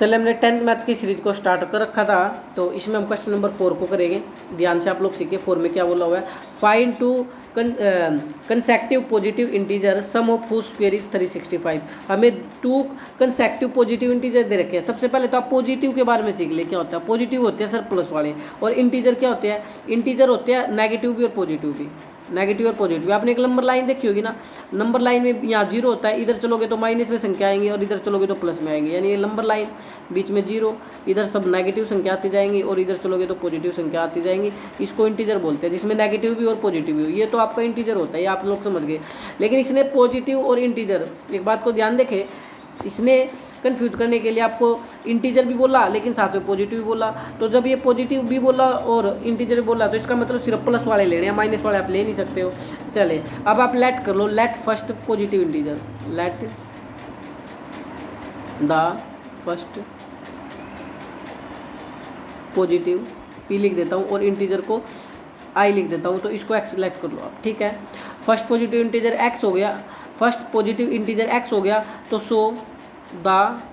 चलिए हमने 10th math की सीरीज को स्टार्ट कर रखा था, तो इसमें हम क्वेश्चन नंबर 4 को करेंगे। ध्यान से आप लोग सीखिए। 4 में क्या बोला हुआ है, find two consecutive positive integer sum of whose square is 365। हमें 2 कंसेक्टिव पॉजिटिव इंटीजर दे रखे हैं। सबसे पहले तो आप पॉजिटिव के बारे में सीख ले। क्या होता है पॉजिटिव? होते हैं सर प्लस वाले, और इंटीजर क्या होते हैं? इंटीजर होते हैं नेगेटिव भी और पॉजिटिव भी। नेगेटिव और पॉजिटिव आपने एक नंबर लाइन देखी होगी ना, नंबर लाइन में यहाँ जीरो होता है, इधर चलोगे तो माइनस में संख्या आएंगी और इधर चलोगे तो प्लस में आएंगी। यानी ये नंबर लाइन, बीच में जीरो, इधर सब नेगेटिव संख्या आती जाएंगी और इधर चलोगे तो पॉजिटिव संख्या आती जाएंगी। इसको इंटीजर बोलते हैं, जिसमें नेगेटिव भी और पॉजिटिव भी हो। ये तो आपका इंटीजर होता है, ये आप लोग समझ गए। लेकिन इसने पॉजिटिव और इंटीजर, एक बात को ध्यान देखें, इसने कंफ्यूज करने के लिए आपको इंटीजर भी बोला लेकिन साथ में पॉजिटिव भी बोला। तो जब ये पॉजिटिव भी बोला और इंटीजर भी बोला तो इसका मतलब सिर्फ प्लस वाले लेने हैं, माइनस वाले आप ले नहीं सकते हो। चले अब आप लेट कर लो, let first positive integer, let the first positive, P लिख देता हूँ और इंटीजर को आई लिख देता हूँ, तो इसको एक्स सेलेक्ट कर लो आप। ठीक है, फर्स्ट पॉजिटिव इंटीजर एक्स हो गया, फर्स्ट पॉजिटिव इंटीजर एक्स हो गया, तो so the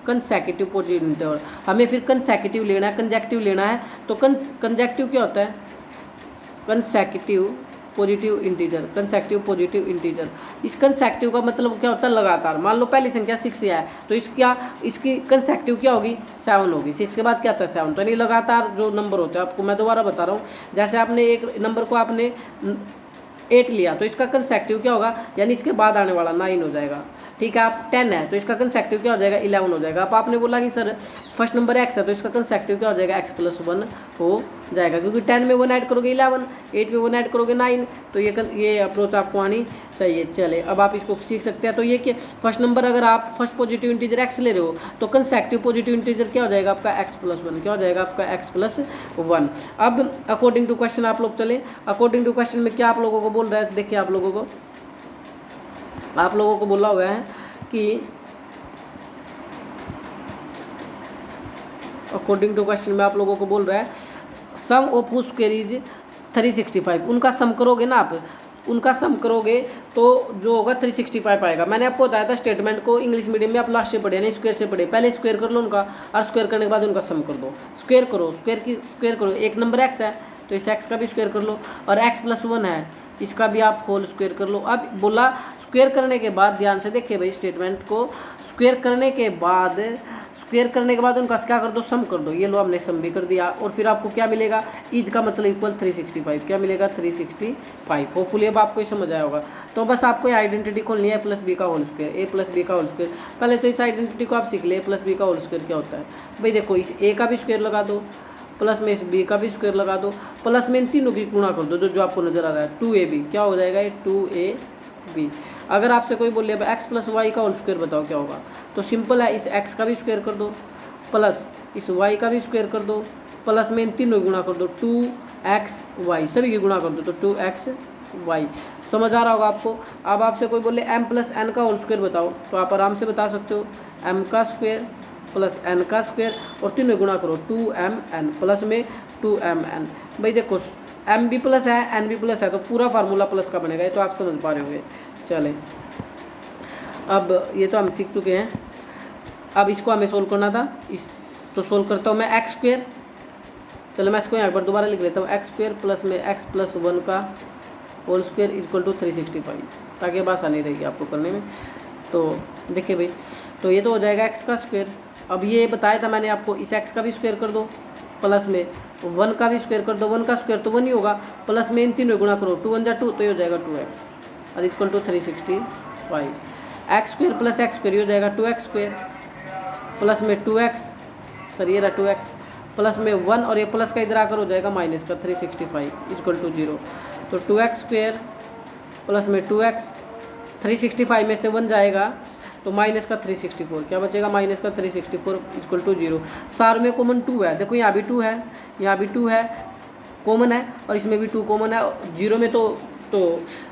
consecutive positive integer. हमें फिर कंसेक्यूटिव लेना है, कंजेक्टिव लेना है। तो कंजेक्टिव क्या होता है? Consecutive positive integer, consecutive positive integer. इस कंसेक्यूटिव का मतलब क्या होता है? लगातार। मान लो पहली संख्या 6 से है तो इसकी कंसेक्यूटिव क्या होगी? 7 होगी। 6 के बाद क्या आता है? 7। तो यानी लगातार जो नंबर होते हैं, आपको मैं दोबारा बता रहा हूँ, जैसे आपने एक नंबर को आपने 8 लिया तो इसका कंसेक्टिव क्या होगा? यानी इसके बाद आने वाला 9 हो जाएगा। ठीक है, आप 10 है तो इसका कंसेक्टिव क्या हो जाएगा? 11 हो जाएगा। अब आपने बोला कि सर फर्स्ट नंबर x है तो इसका कंसेक्टिव क्या हो जाएगा? x + 1 हो जाएगा, क्योंकि 10 में 1 ऐड करोगे 11, 8 में 1 ऐड करोगे 9। तो ये अप्रोच आपको आनी चाहिए। चले अब आप इसको सीख सकते हैं। तो ये कि फर्स्ट नंबर अगर आप फर्स्ट पॉजिटिव इंटीजर x ले रहे हो तो कंसेक्टिव पॉजिटिव इंटीजर क्या हो जाएगा आपका? x + 1। क्या हो जाएगा आपका? x + 1। अब अकॉर्डिंग टू क्वेश्चन आप लोग चले। अकॉर्डिंग टू क्वेश्चन में क्या आप लोगों को बोल रहा है? देखिए आप लोगों को बोला हुआ है कि अकॉर्डिंग टू क्वेश्चन में आप लोगों को बोल रहा है सम ऑफ हुज स्क्वायर इज 365। उनका सम करोगे ना आप, उनका सम करोगे तो जो होगा 365 आएगा। मैंने आपको बताया था स्टेटमेंट को इंग्लिश मीडियम में आप लास्ट से पढ़े, नहीं स्क्वायर से पढ़े। पहले स्क्वायर कर लो उनका, और स्क्वायर करने के बाद उनका सम कर दो। स्क्वायर करो, स्क्वायर करो। एक नंबर x है तो इस x का भी स्क्वायर कर लो, और x + 1 है इसका भी आप होल स्क्वायर कर लो। अब बोला स्क्वायर करने के बाद, ध्यान से देखिए भाई स्टेटमेंट को, स्क्वायर करने के बाद उनका क्या कर दो? सम कर दो। ये लो हमने सम भी कर दिया, और फिर आपको क्या मिलेगा? इज का मतलब इक्वल 365। क्या मिलेगा? 365। होपफुली अब आपको समझ आया होगा। तो बस आपको आइडेंटिटी खोलनी है, a + b का होल स्क्वायर, a + b का होल स्क्वायर। पहले तो इस आइडेंटिटी को आप सीख ले, a + b का होल स्क्वायर क्या होता है। भाई देखो, इस a का भी स्क्वायर लगा दो, प्लस में इस b का भी स्क्वायर लगा दो, प्लस में इन तीनों की गुणा कर दो, जो आपको नजर आ रहा है। 2ab क्या हो जाएगा? 2ab। अगर आपसे कोई बोले x + y का होल स्क्वायर बताओ क्या होगा, तो सिंपल है, इस x का भी स्क्वायर कर दो, प्लस इस y का भी स्क्वायर कर दो, प्लस में इन तीनों की गुणा कर दो, 2xy, सभी की गुणा कर दो, तो 2xy। समझ आ रहा होगा आपको। अब आपसे कोई बोले m + n का होल स्क्वायर बताओ, तो आप आराम से बता सकते हो, m का स्क्वायर प्लस n का स्क्वायर, और तीनों गुणा करो, 2mn, प्लस में 2mn। भाई देखो m भी प्लस है, n भी प्लस है, तो पूरा फार्मूला प्लस का बनेगा। ये तो आप समझ पा रहे होंगे। चले अब ये तो हम सीख चुके हैं। अब इसको हमें सोल्व करना था, तो सोल्व करता हूँ मैं। x², चलो मैं इसको यहाँ पर दोबारा लिख लेता हूँ, x² प्लस में x + 1 का होल स्क्वायर इक्वल टू 365, ताकि बस आनी रहेगी आपको करने में। तो देखिए भाई, तो ये तो हो जाएगा x का स्क्वायर। अब ये बताया था मैंने आपको, इस x का भी स्क्वायर कर दो, प्लस में 1 का भी स्क्वायर कर दो। 1 का स्क्वायर तो 1 ही होगा, प्लस में इन तीनों गुणा करो, 2 × 1 = 2, तो ये हो जाएगा 2x और equal to 365। x² plus x² ये हो जाएगा 2x², प्लस में 2x, सर ये रहा 2x, प्लस में 1 और ये प्लस का इधर आकर हो जाएगा माइनस का, 365 इक्वल टू 0। तो 2x² प्लस में 2x, 365 में से 1 जाएगा तो माइनस का 364, क्या बचेगा? माइनस का 364 इक्वल टू 0। सार में कॉमन 2 है, देखो यहाँ भी 2 है, यहाँ भी 2 है, कॉमन है, और इसमें भी 2 कॉमन है। 0 में तो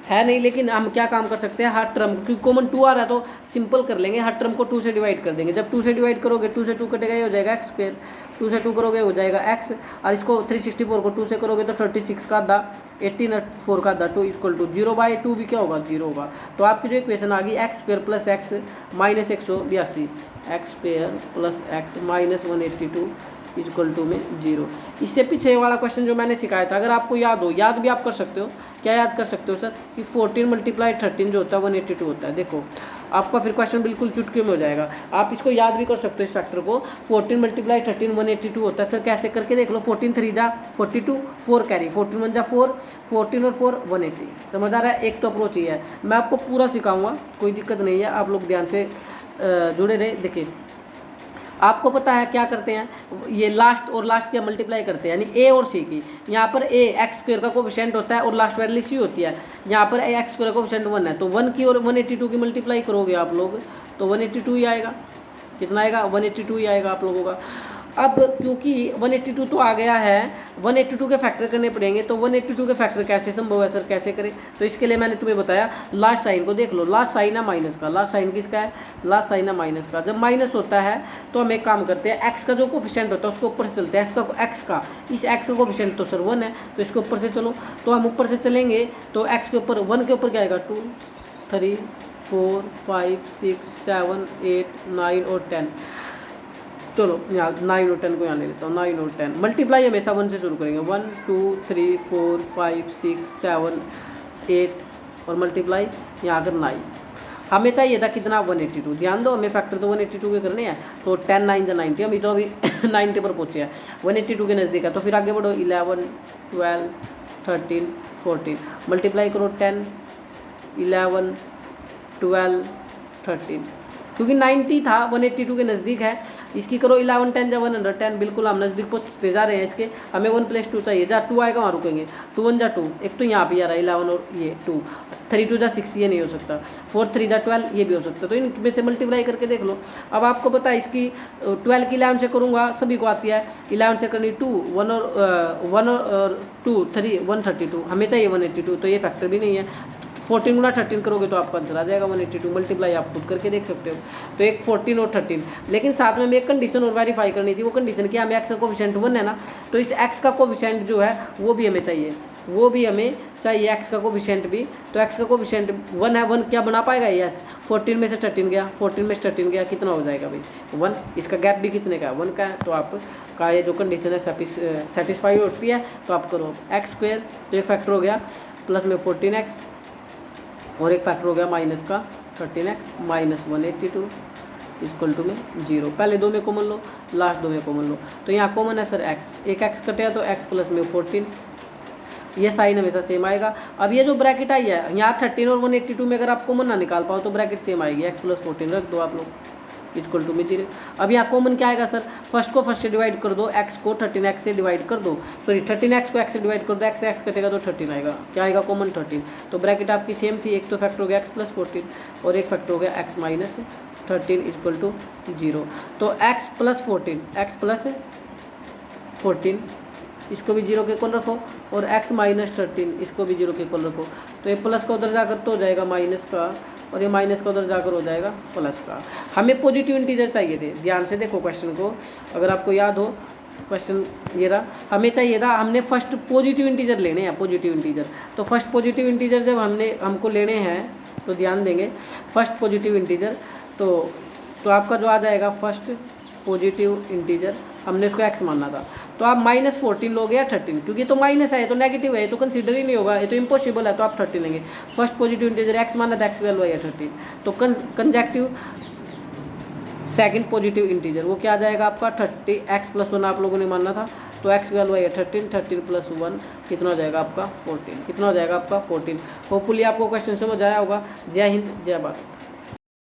है नहीं, लेकिन हम क्या काम कर सकते हैं, हर टर्म, क्योंकि कॉमन 2 आ रहा है तो सिंपल कर लेंगे, हर टर्म को 2 से डिवाइड कर देंगे। जब 2 से डिवाइड करोगे, 2 से 2 कटेगा, ये हो जाएगा x², 2 से 2 करोगे हो जाएगा x, और इसको 364 को 2 से करोगे तो 36 का आधा, 18 और 4 का आधा 2 इक्वल टू 0/2 भी क्या होगा 0 होगा। तो आपकी जो इक्वेशन आ गई x square plus x minus 182 x square plus x minus 182 equal to में 0। इससे पीछे वाला क्वेश्चन जो मैंने सिखाया था, अगर आपको याद हो, याद भी आप कर सकते हो। क्या याद कर सकते हो सर कि 14 × 13 जो होता है 182 होता है। देखो आपका फिर क्वेश्चन बिल्कुल चुटकियों में हो जाएगा। आप इसको याद भी कर सकते हो इस फैक्टर को। 14 × 13 182 होता है। सर कैसे करके देख लो, 14 3 जा 42, 4 कैरी, 14 1 जा 4, 14 और 4 180। समझ आ रहा है? एक तो अप्रोच ही है। मैं आपको पूरा सिखाऊंगा, कोई दिक्कत नहीं है, आप लोग ध्यान से जुड़े रहे। देखिए आपको पता है क्या करते हैं, ये लास्ट और लास्ट क्या मल्टीप्लाई करते हैं, यानी ए और सी की। यहाँ पर ए एक्स स्क्वायर का कोफिशिएंट होता है और लास्ट वैल्यू सी होती है। यहाँ पर ए एक्स स्क्वायर का कोफिशिएंट 1 है, तो 1 की और 182 की मल्टीप्लाई करोगे आप लोग तो 182 ही आएगा। कितना आएगा? 182 ही आएगा आप लोगों का। अब क्योंकि 182 तो आ गया है, 182 के फैक्टर करने पड़ेंगे, तो 182 के फैक्टर कैसे संभव है सर, कैसे करें? तो इसके लिए मैंने तुम्हें बताया, लास्ट साइन को देख लो। लास्ट साइन है माइनस का, लास्ट साइन किसका है? लास्ट साइन है माइनस का। जब माइनस होता है तो हम एक काम करते हैं, एक्स का जो कोफिशिएंट होता है उसको ऊपर से चलते हैं। एक्स का इस एक्स का कोफिशिएंट तो सर 1 है, तो इसके ऊपर से चलो। तो हम ऊपर से चलेंगे तो एक्स के ऊपर 1 के ऊपर क्या आएगा? 2 3 4 5 6 7 8 9 और 10। चलो यहाँ 9 और 10 को यहाँ ले लेता हूँ। 9 और 10 मल्टीप्लाई हमेशा 1 से शुरू करेंगे। 1 2 3 4 5 6 7 8 और मल्टीप्लाई यहाँ अगर 9। हमें चाहिए था कितना? 182। ध्यान दो, हमें फैक्टर तो 182 के करने हैं, तो 10 9 जा 90। अभी तो अभी 90 पर पहुँचे हैं, 182 के नज़दीक है। तो फिर आगे बढ़ो, 11 12 13 14 मल्टीप्लाई करो। 10 11 12 13, क्योंकि 90 था 182 के नज़दीक है। इसकी करो 11 10 जा 110, बिल्कुल हम नज़दीक पहुँचते जा रहे हैं इसके। हमें 1 + 2 चाहिए, जहाँ 2 आएगा वहाँ रुकेंगे। 2 1 जा 2, एक तो यहाँ भी आ रहा है 11 और ये 2, 3 2 जा 6, ये नहीं हो सकता। 4 3 जा 12, ये भी हो सकता। तो इनमें से मल्टीप्लाई करके देख लो। अब आपको पता है इसकी 12 की 11 से करूँगा, सभी को आती है। 11 से करनी 2 1 और 2 3 132, हमें चाहिए 182, तो ये फैक्टर भी नहीं है। 14 × 13 करोगे तो आपका आंसर आ जाएगा 182। मल्टीप्लाई आप खुद करके देख सकते हो। तो एक 14 और 13, लेकिन साथ में हमें एक कंडीशन और वेरीफाई करनी थी। वो कंडीशन क्या? हमें एक्स का कोफिशिएंट 1 है ना, तो इस एक्स का कोफिशिएंट जो है वो भी हमें चाहिए, वो भी हमें चाहिए एक्स का कोफिशिएंट भी। तो एक्स का कोफिशिएंट 1 है, 1 क्या बना पाएगा? यस। 14 में से 13 गया, 14 में से 13 गया, कितना हो जाएगा भाई? 1। इसका गैप भी कितने का है? 1 का है। तो आपका ये जो कंडीशन है सेटिस्फाई होती है, तो आप करो एक्स स्क्वायर, तो एक फैक्टर हो गया, प्लस में 14x और एक फैक्टर हो गया माइनस का 13x माइनस 182 इक्वल टू में 0। पहले 2 में कॉमन लो, लास्ट 2 में कॉमन लो। तो यहाँ कॉमन है सर x, एक x कटेगा तो x प्लस में 14, ये साइन हमेशा सेम आएगा। अब ये जो ब्रैकेट आई है यहाँ 13 और 182 में अगर आप कॉमन ना निकाल पाओ तो ब्रैकेट सेम आएगी, x प्लस 14 रख दो आप लोग इक्वल टू में 0। अब यहाँ कॉमन क्या आएगा सर? फर्स्ट को फर्स्ट से डिवाइड कर दो, x को 13x से डिवाइड कर दो, सॉरी 13x को x से डिवाइड कर दो, x से x कटेगा तो 13 आएगा। क्या आएगा? कॉमन 13। तो ब्रैकेट आपकी सेम थी, एक तो फैक्टर हो गया x प्लस 14 और एक फैक्टर हो गया x माइनस 13 इक्वल टू 0। तो x प्लस 14 इसको भी 0 के इक्वल रखो और x माइनस 13 इसको भी 0 के इक्वल रखो। तो ये प्लस का उधर जाकर तो हो जाएगा माइनस का, और ये माइनस का उधर जाकर हो जाएगा प्लस का। हमें पॉजिटिव इंटीजर चाहिए थे। ध्यान से देखो क्वेश्चन को, अगर आपको याद हो क्वेश्चन ये रहा। हमें चाहिए था, हमने फर्स्ट पॉजिटिव इंटीजर लेने हैं, पॉजिटिव इंटीजर। तो फर्स्ट पॉजिटिव इंटीजर जब हमको लेने हैं तो ध्यान देंगे, फर्स्ट पॉजिटिव इंटीजर तो आपका जो आ जाएगा फर्स्ट पॉजिटिव इंटीजर, हमने उसको x मानना था। तो आप माइनस 14 लोगे या 13, क्योंकि तो माइनस है, तो नेगेटिव है, तो कंसीडर ही नहीं होगा, ये तो इम्पॉसिबल है, तो आप 13 लेंगे। फर्स्ट पॉजिटिव इंटीजर x माना था, x वैल्यू है 13, तो कंजेक्टिव सेकंड पॉजिटिव इंटीजर वो क्या आ जाएगा आपका 30x प्लस 1 आप लोगों ने मानना था, तो x वैल्यू है 13, 13 प्लस 1 कितना हो जाएगा आपका 14, कितना हो जाएगा आपका 14। होपफुली आपको क्वेश्चन समझ आया होगा। जय हिंद, जय भारत।